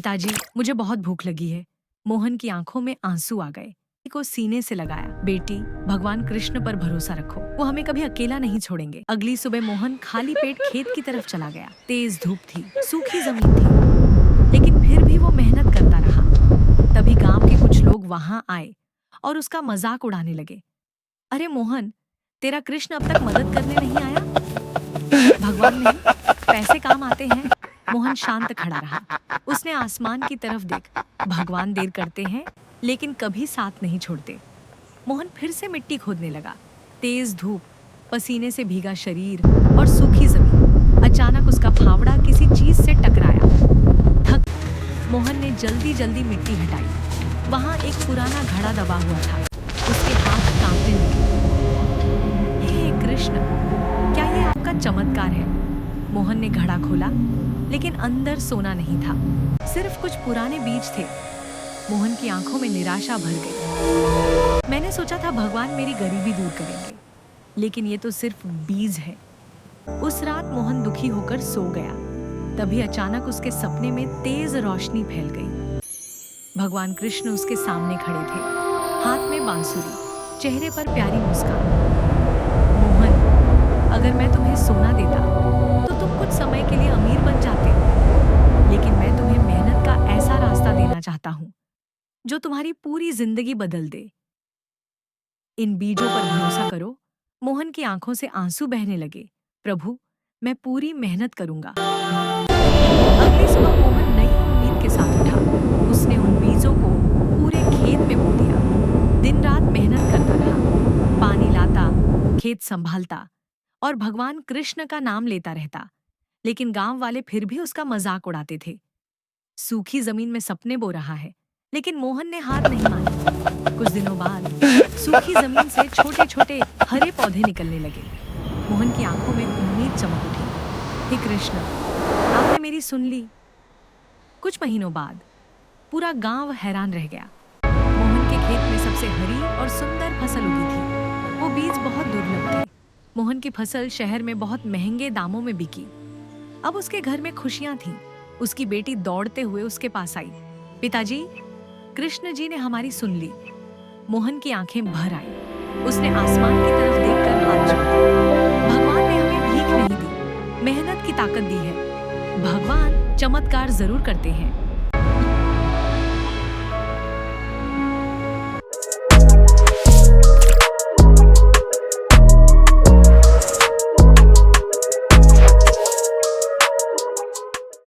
पिताजी, मुझे बहुत भूख लगी है। मोहन की आंखों में आंसू आ गए। को सीने से लगाया। बेटी, भगवान कृष्ण पर भरोसा रखो, वो हमें कभी अकेला नहीं छोड़ेंगे। अगली सुबह मोहन खाली पेट खेत की तरफ चला गया। तेज धूप थी, सूखी जमीन थी, लेकिन फिर भी वो मेहनत करता रहा। तभी गांव के कुछ लोग वहां आए और उसका मजाक उड़ाने लगे। अरे मोहन, तेरा कृष्ण अब तक मदद करने नहीं आया? भगवान नहीं, पैसे काम आते हैं। मोहन शांत खड़ा रहा। उसने आसमान की तरफ देखा। भगवान देर करते हैं लेकिन कभी साथ नहीं छोड़ते। मोहन फिर से मिट्टी खोदने लगा। तेज धूप, पसीने से भीगा शरीर और सूखी जमीन। अचानक उसका फावड़ा किसी चीज से टकराया। थक मोहन ने जल्दी जल्दी मिट्टी हटाई। वहां एक पुराना घड़ा दबा हुआ था। उसके हाथ कांपने लगे। हे कृष्ण, क्या ये आपका चमत्कार है? मोहन ने घड़ा खोला, लेकिन अंदर सोना नहीं था, सिर्फ कुछ पुराने बीज थे। मोहन की आंखों में निराशा भर गई। मैंने सोचा था भगवान मेरी गरीबी दूर करेंगे, लेकिन ये तो सिर्फ बीज है। उस रात मोहन दुखी होकर सो गया। तभी अचानक उसके सपने में तेज रोशनी फैल गई। भगवान कृष्ण उसके सामने खड़े थे, हाथ में बांसुरी, चेहरे पर प्यारी मुस्कान। मोहन, अगर मैं तुम्हें सोना देता तो तुम कुछ समय के लिए अमीर बन जाते, लेकिन मैं तुम्हें मेहनत का ऐसा रास्ता देना चाहता हूँ जो तुम्हारी पूरी जिंदगी बदल दे। इन बीजों पर भरोसा करो। मोहन की आंखों से आंसू बहने लगे। प्रभु, मैं पूरी मेहनत करूंगा। अगली सुबह मोहन नई उम्मीद के साथ उठा। उसने उन बीजों को पूरे खेत में बो दिया। दिन रात मेहनत करता रहा, पानी लाता, खेत संभालता और भगवान कृष्ण का नाम लेता रहता। लेकिन गांव वाले फिर भी उसका मजाक उड़ाते थे। सूखी जमीन में सपने बो रहा है, लेकिन मोहन ने हार नहीं मानी। कुछ दिनों बाद सूखी जमीन से छोटे छोटे हरे पौधे निकलने लगे। मोहन की आंखों में उम्मीद चमक उठी। हे कृष्ण, आपने मेरी सुन ली। कुछ महीनों बाद पूरा गांव हैरान रह गया। मोहन के खेत में सबसे हरी और सुंदर फसल उगी थी। वो बीज बहुत दुर्लभ थे। मोहन की फसल शहर में बहुत महंगे दामों में बिकी। अब उसके घर में खुशियां थीं। उसकी बेटी दौड़ते हुए उसके पास आई। पिताजी, कृष्ण जी ने हमारी सुन ली। मोहन की आंखें भर आई। उसने आसमान की तरफ देखकर हाथ जोड़ा। भगवान ने हमें भीख नहीं दी, मेहनत की ताकत दी है। भगवान चमत्कार जरूर करते हैं,